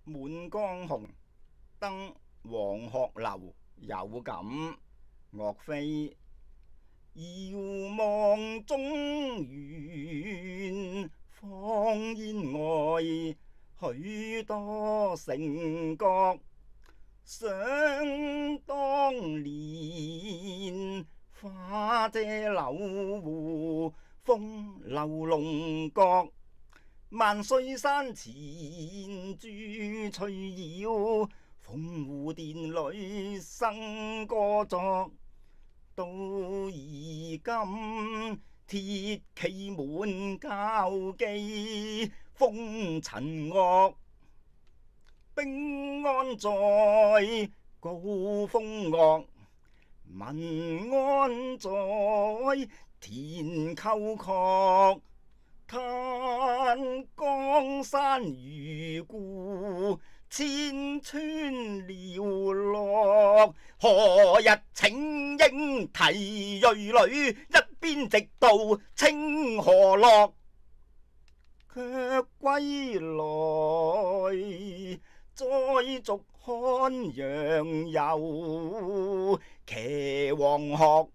滿江紅，登黃鶴樓有感。岳飛遙望中原，烽煙外許多城郭。想當年花姐柳湖，風流龍角。萬歲山前朱翠繞，烽湖殿裏笙歌作。到而今鐵騎滿交機，風塵惡。兵安在高峰岳，民安在田溝壑。嘆江山如故，千川寥落。何日請纓提銳旅，一邊直到清河落。卻歸來再續漢陽遊，騎黃鶴